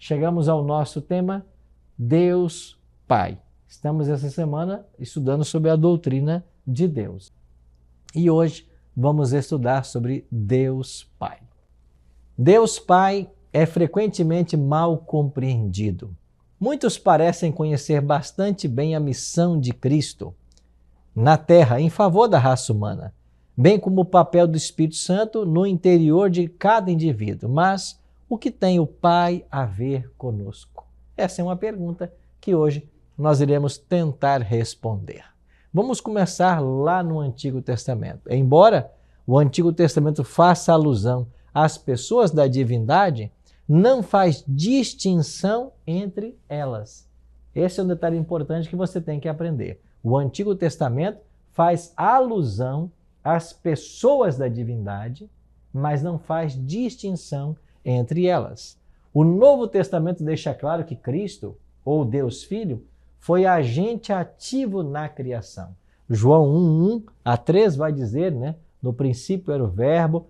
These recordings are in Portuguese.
chegamos ao nosso tema, Deus Pai. Estamos essa semana estudando sobre a doutrina de Deus. E hoje vamos estudar sobre Deus Pai. Deus Pai é frequentemente mal compreendido. Muitos parecem conhecer bastante bem a missão de Cristo na Terra em favor da raça humana, bem como o papel do Espírito Santo no interior de cada indivíduo. Mas o que tem o Pai a ver conosco? Essa é uma pergunta que hoje nós iremos tentar responder. Vamos começar lá no Antigo Testamento. Embora o Antigo Testamento faça alusão às pessoas da divindade, não faz distinção entre elas. Esse é um detalhe importante que você tem que aprender. O Antigo Testamento faz alusão às pessoas da divindade, mas não faz distinção entre elas. O Novo Testamento deixa claro que Cristo, ou Deus Filho, foi agente ativo na criação. João 1, 1 a 3 vai dizer, no princípio era o Verbo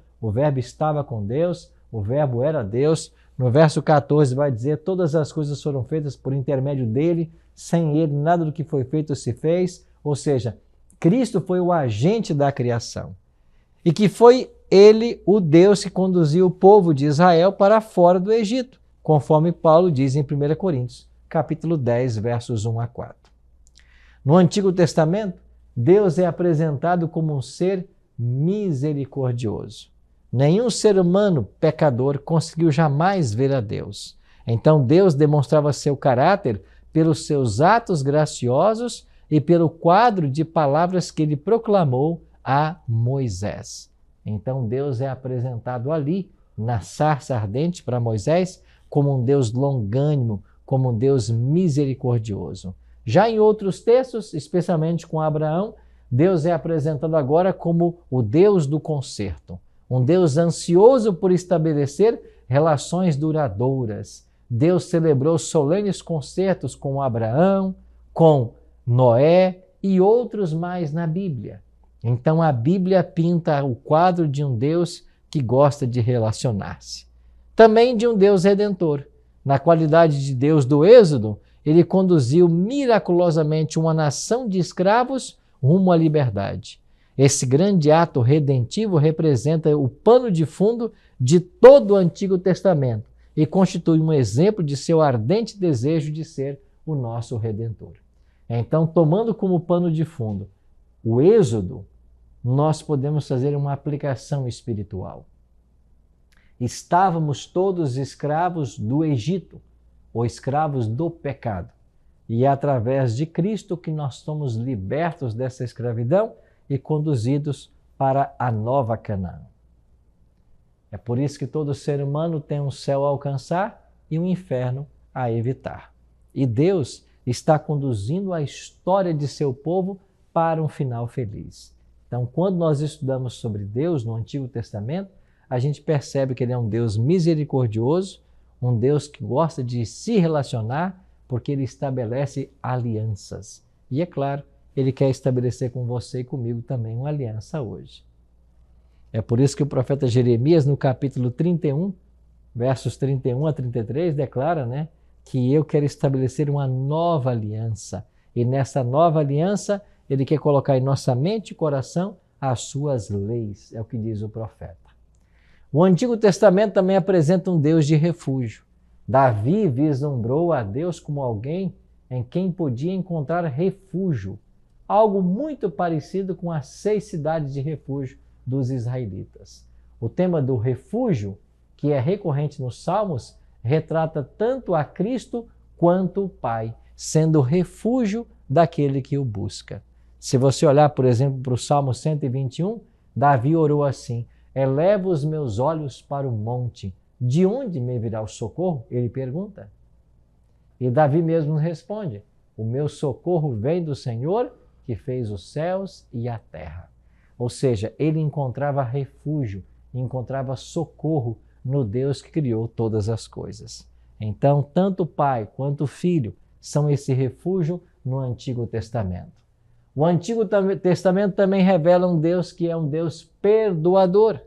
estava com Deus, o Verbo era Deus. No verso 14 vai dizer, todas as coisas foram feitas por intermédio dele, sem ele nada do que foi feito se fez. Ou seja, Cristo foi o agente da criação. E que foi ele o Deus que conduziu o povo de Israel para fora do Egito, conforme Paulo diz em 1 Coríntios, capítulo 10, versos 1 a 4. No Antigo Testamento, Deus é apresentado como um ser misericordioso. Nenhum ser humano pecador conseguiu jamais ver a Deus. Então Deus demonstrava seu caráter pelos seus atos graciosos e pelo quadro de palavras que ele proclamou a Moisés. Então Deus é apresentado ali, na sarça ardente para Moisés, como um Deus longânimo, como um Deus misericordioso. Já em outros textos, especialmente com Abraão, Deus é apresentado agora como o Deus do conserto. Um Deus ansioso por estabelecer relações duradouras. Deus celebrou solenes concertos com Abraão, com Noé e outros mais na Bíblia. Então a Bíblia pinta o quadro de um Deus que gosta de relacionar-se. Também de um Deus redentor. Na qualidade de Deus do Êxodo, ele conduziu miraculosamente uma nação de escravos rumo à liberdade. Esse grande ato redentivo representa o pano de fundo de todo o Antigo Testamento e constitui um exemplo de seu ardente desejo de ser o nosso Redentor. Então, tomando como pano de fundo o Êxodo, nós podemos fazer uma aplicação espiritual. Estávamos todos escravos do Egito, ou escravos do pecado. E é através de Cristo que nós somos libertos dessa escravidão e conduzidos para a nova Canaã. É por isso que todo ser humano tem um céu a alcançar e um inferno a evitar. E Deus está conduzindo a história de seu povo para um final feliz. Então, quando nós estudamos sobre Deus no Antigo Testamento, a gente percebe que ele é um Deus misericordioso, um Deus que gosta de se relacionar, porque ele estabelece alianças. E é claro, ele quer estabelecer com você e comigo também uma aliança hoje. É por isso que o profeta Jeremias, no capítulo 31, versos 31 a 33, declara, que eu quero estabelecer uma nova aliança. E nessa nova aliança, ele quer colocar em nossa mente e coração as suas leis, é o que diz o profeta. O Antigo Testamento também apresenta um Deus de refúgio. Davi vislumbrou a Deus como alguém em quem podia encontrar refúgio, algo muito parecido com as 6 cidades de refúgio dos israelitas. O tema do refúgio, que é recorrente nos Salmos, retrata tanto a Cristo quanto o Pai, sendo o refúgio daquele que o busca. Se você olhar, por exemplo, para o Salmo 121, Davi orou assim, eleva os meus olhos para o monte, de onde me virá o socorro? Ele pergunta. E Davi mesmo responde, o meu socorro vem do Senhor, que fez os céus e a terra. Ou seja, ele encontrava refúgio, encontrava socorro no Deus que criou todas as coisas. Então, tanto o Pai quanto o Filho são esse refúgio no Antigo Testamento. O Antigo Testamento também revela um Deus que é um Deus perdoador.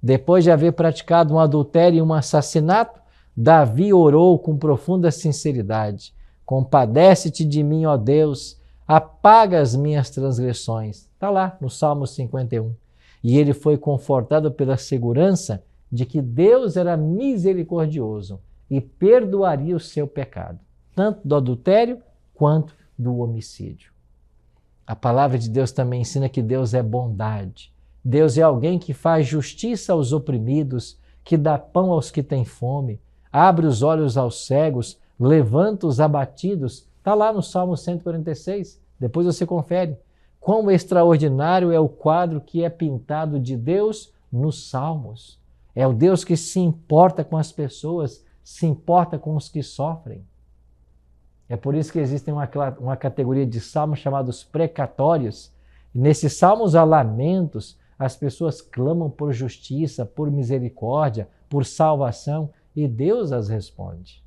Depois de haver praticado um adultério e um assassinato, Davi orou com profunda sinceridade: compadece-te de mim, ó Deus, apaga as minhas transgressões. Está lá no Salmo 51. E ele foi confortado pela segurança de que Deus era misericordioso e perdoaria o seu pecado, tanto do adultério quanto do homicídio. A palavra de Deus também ensina que Deus é bondade. Deus é alguém que faz justiça aos oprimidos, que dá pão aos que têm fome, abre os olhos aos cegos, levanta os abatidos. Está lá no Salmo 146, depois você confere. Quão extraordinário é o quadro que é pintado de Deus nos Salmos. É o Deus que se importa com as pessoas, se importa com os que sofrem. É por isso que existe uma categoria de salmos chamados precatórios. Nesses salmos há lamentos, as pessoas clamam por justiça, por misericórdia, por salvação, e Deus as responde.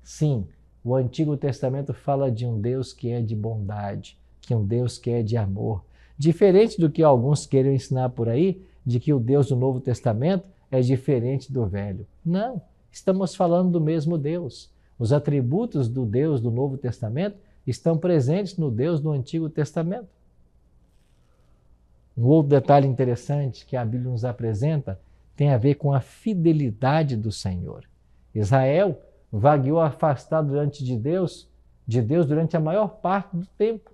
Sim, o Antigo Testamento fala de um Deus que é de bondade, que um Deus que é de amor. Diferente do que alguns queiram ensinar por aí, de que o Deus do Novo Testamento é diferente do Velho. Não, estamos falando do mesmo Deus. Os atributos do Deus do Novo Testamento estão presentes no Deus do Antigo Testamento. Um outro detalhe interessante que a Bíblia nos apresenta tem a ver com a fidelidade do Senhor. Israel vagueou afastado de Deus durante a maior parte do tempo.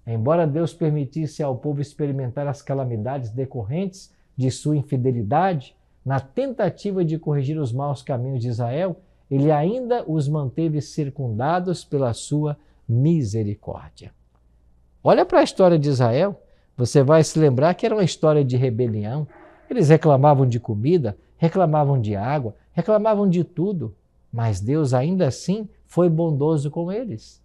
Embora Deus permitisse ao povo experimentar as calamidades decorrentes de sua infidelidade, na tentativa de corrigir os maus caminhos de Israel, ele ainda os manteve circundados pela sua misericórdia. Olha para a história de Israel, você vai se lembrar que era uma história de rebelião. Eles reclamavam de comida, reclamavam de água, reclamavam de tudo, mas Deus ainda assim foi bondoso com eles.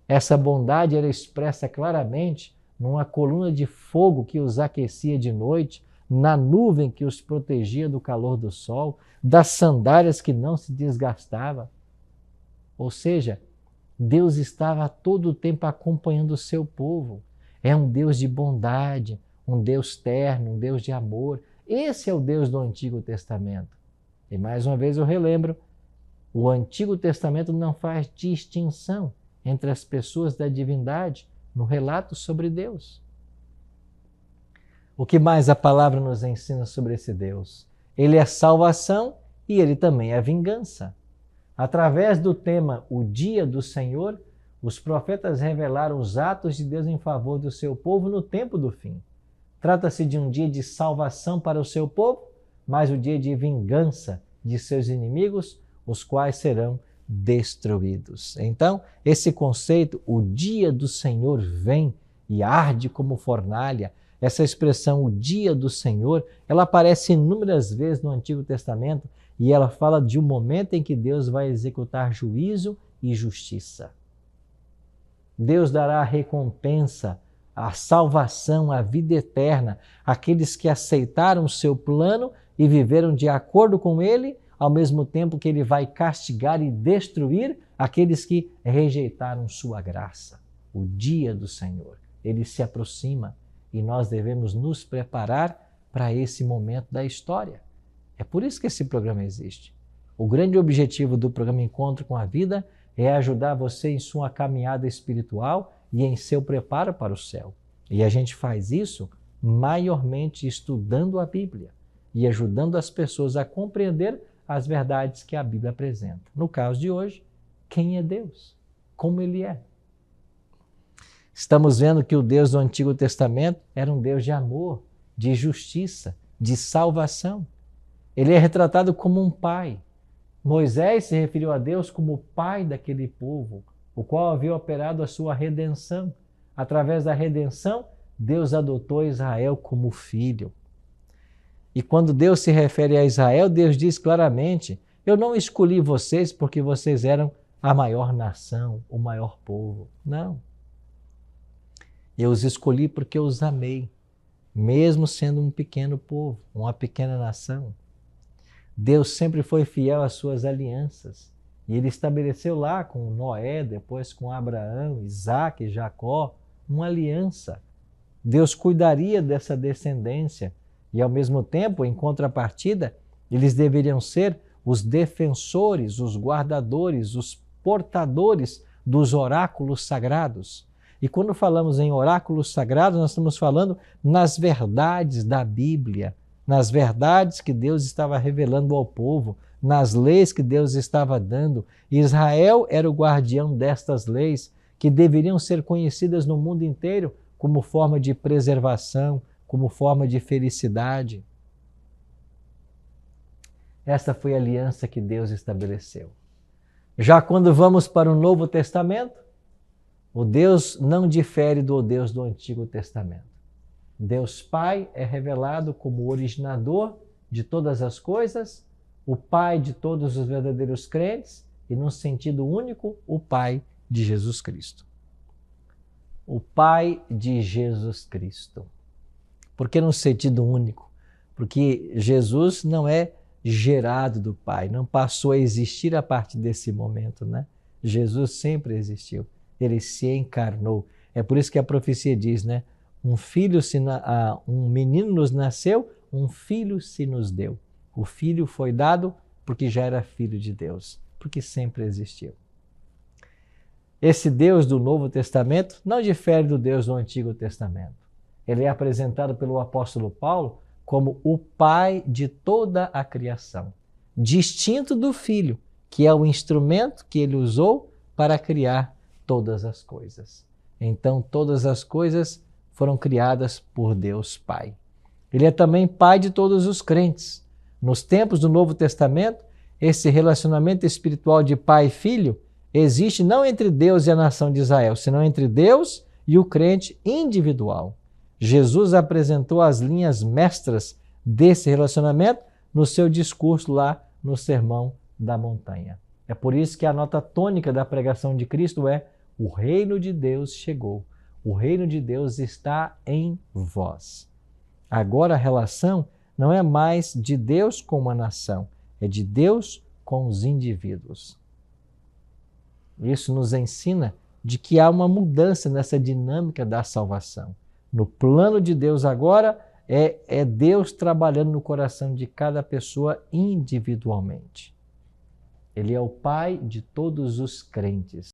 Essa bondade era expressa claramente numa coluna de fogo que os aquecia de noite, na nuvem que os protegia do calor do sol, das sandálias que não se desgastavam. Ou seja, Deus estava a todo o tempo acompanhando o seu povo. É um Deus de bondade, um Deus terno, um Deus de amor. Esse é o Deus do Antigo Testamento. E mais uma vez eu relembro, o Antigo Testamento não faz distinção entre as pessoas da divindade no relato sobre Deus. O que mais a palavra nos ensina sobre esse Deus? Ele é salvação e ele também é vingança. Através do tema O Dia do Senhor, os profetas revelaram os atos de Deus em favor do seu povo no tempo do fim. Trata-se de um dia de salvação para o seu povo, mas o dia de vingança de seus inimigos, os quais serão destruídos. Então, esse conceito, o dia do Senhor vem e arde como fornalha, essa expressão, o dia do Senhor, ela aparece inúmeras vezes no Antigo Testamento e ela fala de um momento em que Deus vai executar juízo e justiça. Deus dará a recompensa, a salvação, a vida eterna àqueles que aceitaram o seu plano e viveram de acordo com ele, ao mesmo tempo que ele vai castigar e destruir aqueles que rejeitaram sua graça. O dia do Senhor, ele se aproxima e nós devemos nos preparar para esse momento da história. É por isso que esse programa existe. O grande objetivo do programa Encontro com a Vida é ajudar você em sua caminhada espiritual e em seu preparo para o céu. E a gente faz isso maiormente estudando a Bíblia e ajudando as pessoas a compreender as verdades que a Bíblia apresenta. No caso de hoje, quem é Deus? Como Ele é? Estamos vendo que o Deus do Antigo Testamento era um Deus de amor, de justiça, de salvação. Ele é retratado como um pai. Moisés se referiu a Deus como o pai daquele povo, o qual havia operado a sua redenção. Através da redenção, Deus adotou Israel como filho. E quando Deus se refere a Israel, Deus diz claramente: eu não escolhi vocês porque vocês eram a maior nação, o maior povo. Não. Eu os escolhi porque eu os amei, mesmo sendo um pequeno povo, uma pequena nação. Deus sempre foi fiel às suas alianças. E Ele estabeleceu lá com Noé, depois com Abraão, Isaac, Jacó, uma aliança. Deus cuidaria dessa descendência e, ao mesmo tempo, em contrapartida, eles deveriam ser os defensores, os guardadores, os portadores dos oráculos sagrados. E quando falamos em oráculos sagrados, nós estamos falando nas verdades da Bíblia, nas verdades que Deus estava revelando ao povo, nas leis que Deus estava dando. Israel era o guardião destas leis, que deveriam ser conhecidas no mundo inteiro como forma de preservação, como forma de felicidade. Esta foi a aliança que Deus estabeleceu. Já quando vamos para o Novo Testamento, o Deus não difere do Deus do Antigo Testamento. Deus Pai é revelado como o originador de todas as coisas, o Pai de todos os verdadeiros crentes e, num sentido único, o Pai de Jesus Cristo. O Pai de Jesus Cristo. Por que num sentido único? Porque Jesus não é gerado do Pai, não passou a existir a partir desse momento, né? Jesus sempre existiu, ele se encarnou. É por isso que a profecia diz, né? Um menino nos nasceu, um filho se nos deu. O filho foi dado porque já era filho de Deus, porque sempre existiu. Esse Deus do Novo Testamento não difere do Deus do Antigo Testamento. Ele é apresentado pelo apóstolo Paulo como o Pai de toda a criação, distinto do Filho, que é o instrumento que ele usou para criar todas as coisas. Então, todas as coisas foram criadas por Deus Pai. Ele é também Pai de todos os crentes. Nos tempos do Novo Testamento, esse relacionamento espiritual de pai e filho existe não entre Deus e a nação de Israel, senão entre Deus e o crente individual. Jesus apresentou as linhas mestras desse relacionamento no seu discurso lá no Sermão da Montanha. É por isso que a nota tônica da pregação de Cristo é: o reino de Deus chegou, o reino de Deus está em vós. Agora a relação não é mais de Deus com uma nação, é de Deus com os indivíduos. Isso nos ensina de que há uma mudança nessa dinâmica da salvação. No plano de Deus agora, é Deus trabalhando no coração de cada pessoa individualmente. Ele é o Pai de todos os crentes.